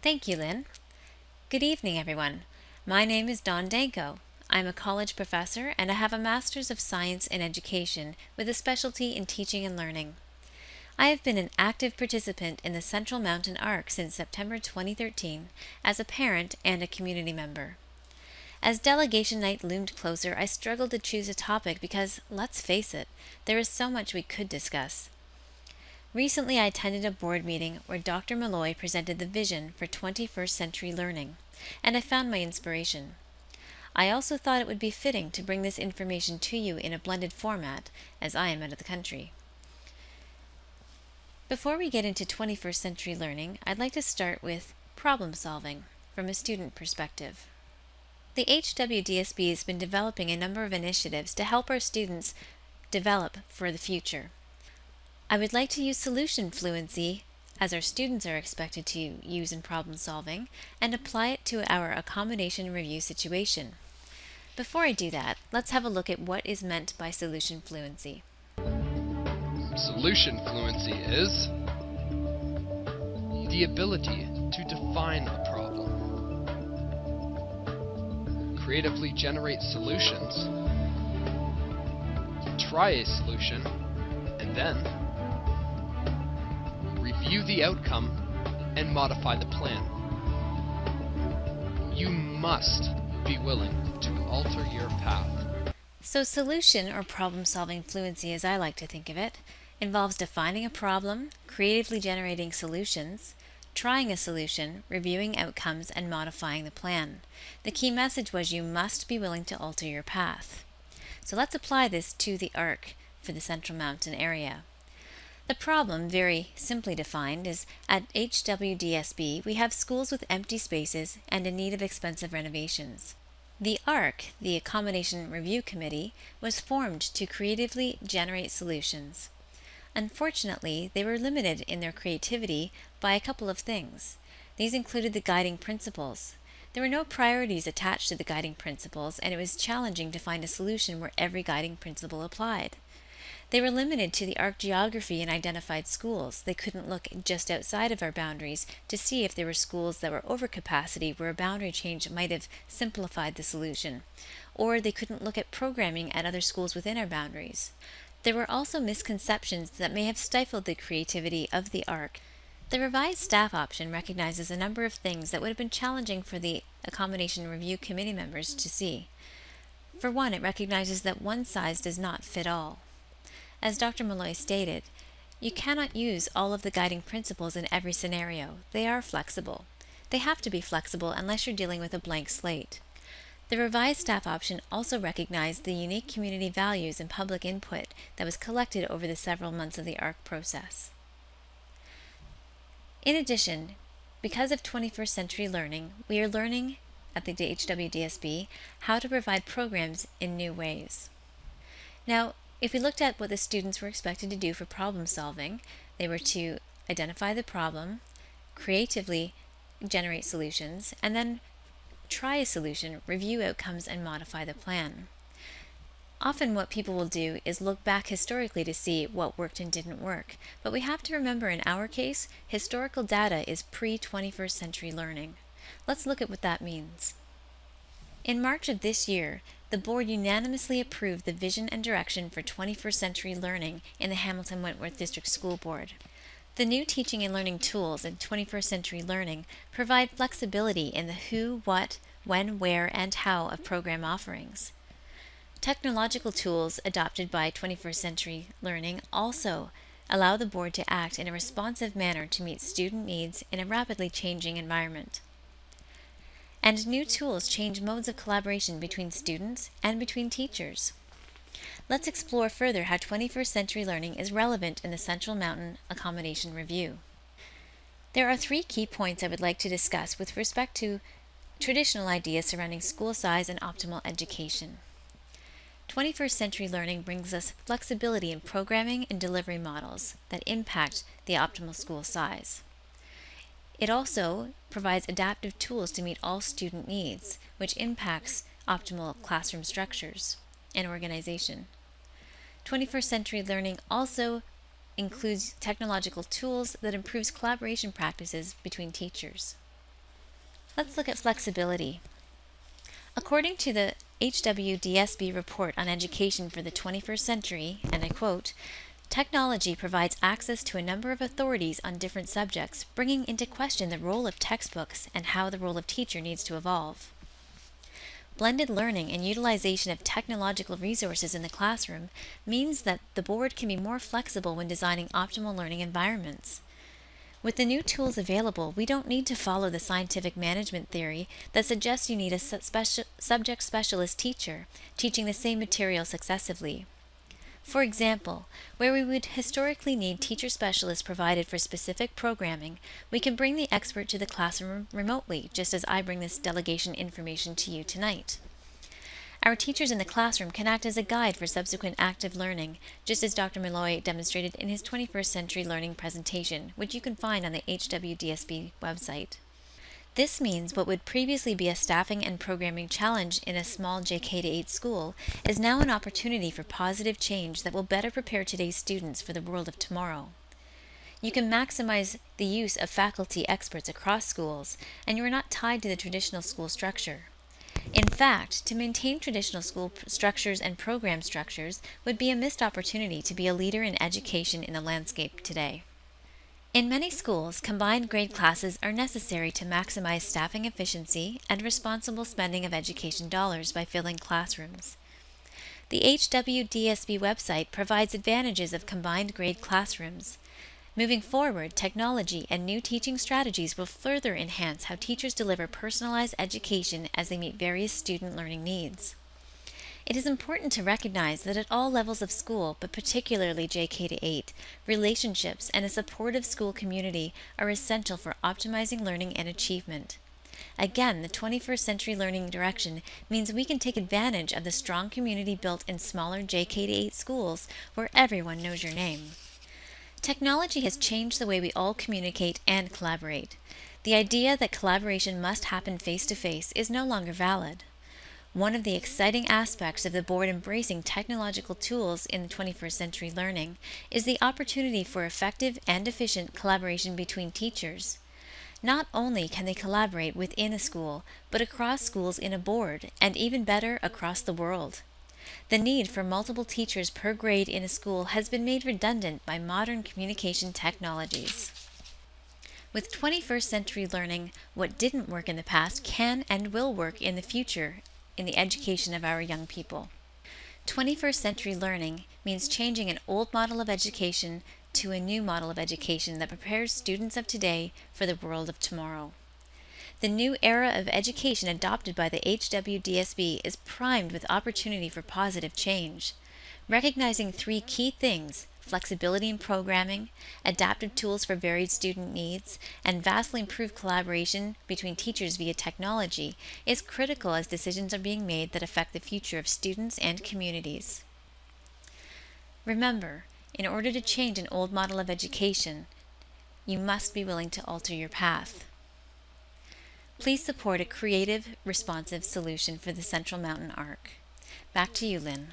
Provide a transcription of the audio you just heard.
Thank you, Lynn. Good evening, everyone. My name is Danko. I'm a college professor and I have a Master's of Science in Education with a specialty in teaching and learning. I have been an active participant in the Central Mountain Arc since September 2013 as a parent and a community member. As delegation night loomed closer, I struggled to choose a topic because, let's face it, there is so much we could discuss. Recently, I attended a board meeting where Dr. Malloy presented the vision for 21st century learning, and I found my inspiration. I also thought it would be fitting to bring this information to you in a blended format, as I am out of the country. Before we get into 21st century learning, I'd like to start with problem solving from a student perspective. The HWDSB has been developing a number of initiatives to help our students develop for the future. I would like to use solution fluency, as our students are expected to use in problem solving, and apply it to our accommodation review situation. Before I do that, let's have a look at what is meant by solution fluency. Solution fluency is the ability to define a problem, creatively generate solutions, try a solution, and then review the outcome and modify the plan. You must be willing to alter your path. So solution or problem-solving fluency, as I like to think of it, involves defining a problem, creatively generating solutions, trying a solution, reviewing outcomes, and modifying the plan. The key message was you must be willing to alter your path. So let's apply this to the ARC for the Central Mountain area. The problem, very simply defined, is at HWDSB we have schools with empty spaces and in need of expensive renovations. The ARC, the Accommodation Review Committee, was formed to creatively generate solutions. Unfortunately, they were limited in their creativity by a couple of things. These included the guiding principles. There were no priorities attached to the guiding principles, and it was challenging to find a solution where every guiding principle applied. They were limited to the ARC geography and identified schools. They couldn't look just outside of our boundaries to see if there were schools that were over capacity where a boundary change might have simplified the solution, or they couldn't look at programming at other schools within our boundaries. There were also misconceptions that may have stifled the creativity of the ARC. The revised staff option recognizes a number of things that would have been challenging for the Accommodation Review Committee members to see. For one, it recognizes that one size does not fit all. As Dr. Malloy stated, you cannot use all of the guiding principles in every scenario. They are flexible. They have to be flexible unless you're dealing with a blank slate. The revised staff option also recognized the unique community values and public input that was collected over the several months of the ARC process. In addition, because of 21st century learning, we are learning at the HWDSB how to provide programs in new ways. Now, if we looked at what the students were expected to do for problem solving, they were to identify the problem, creatively generate solutions, and then try a solution, review outcomes, and modify the plan. Often what people will do is look back historically to see what worked and didn't work, but we have to remember in our case, historical data is pre-21st century learning. Let's look at what that means. In March of this year, the board unanimously approved the vision and direction for 21st century learning in the Hamilton-Wentworth District School Board. The new teaching and learning tools in 21st century learning provide flexibility in the who, what, when, where, and how of program offerings. Technological tools adopted by 21st century learning also allow the board to act in a responsive manner to meet student needs in a rapidly changing environment. And new tools change modes of collaboration between students and between teachers. Let's explore further how 21st century learning is relevant in the Central Mountain Accommodation Review. There are 3 key points I would like to discuss with respect to traditional ideas surrounding school size and optimal education. 21st century learning brings us flexibility in programming and delivery models that impact the optimal school size. It also provides adaptive tools to meet all student needs, which impacts optimal classroom structures and organization. 21st century learning also includes technological tools that improves collaboration practices between teachers. Let's look at flexibility. According to the HWDSB report on education for the 21st century, and I quote, technology provides access to a number of authorities on different subjects, bringing into question the role of textbooks and how the role of teacher needs to evolve. Blended learning and utilization of technological resources in the classroom means that the board can be more flexible when designing optimal learning environments. With the new tools available, we don't need to follow the scientific management theory that suggests you need a subject specialist teacher teaching the same material successively. For example, where we would historically need teacher specialists provided for specific programming, we can bring the expert to the classroom remotely, just as I bring this delegation information to you tonight. Our teachers in the classroom can act as a guide for subsequent active learning, just as Dr. Malloy demonstrated in his 21st Century Learning presentation, which you can find on the HWDSB website. This means what would previously be a staffing and programming challenge in a small JK-8 school is now an opportunity for positive change that will better prepare today's students for the world of tomorrow. You can maximize the use of faculty experts across schools, and you are not tied to the traditional school structure. In fact, to maintain traditional school structures and program structures would be a missed opportunity to be a leader in education in the landscape today. In many schools, combined grade classes are necessary to maximize staffing efficiency and responsible spending of education dollars by filling classrooms. The HWDSB website provides advantages of combined grade classrooms. Moving forward, technology and new teaching strategies will further enhance how teachers deliver personalized education as they meet various student learning needs. It is important to recognize that at all levels of school, but particularly JK-8, relationships and a supportive school community are essential for optimizing learning and achievement. Again, the 21st Century Learning direction means we can take advantage of the strong community built in smaller JK-8 schools where everyone knows your name. Technology has changed the way we all communicate and collaborate. The idea that collaboration must happen face-to-face is no longer valid. One of the exciting aspects of the board embracing technological tools in the 21st century learning is the opportunity for effective and efficient collaboration between teachers. Not only can they collaborate within a school, but across schools in a board, and even better, across the world. The need for multiple teachers per grade in a school has been made redundant by modern communication technologies. With 21st century learning, what didn't work in the past can and will work in the future in the education of our young people. 21st century learning means changing an old model of education to a new model of education that prepares students of today for the world of tomorrow. The new era of education adopted by the HWDSB is primed with opportunity for positive change. Recognizing three key things: flexibility in programming, adaptive tools for varied student needs, and vastly improved collaboration between teachers via technology is critical as decisions are being made that affect the future of students and communities. Remember, in order to change an old model of education, you must be willing to alter your path. Please support a creative, responsive solution for the Central Mountain Arc. Back to you, Lynn.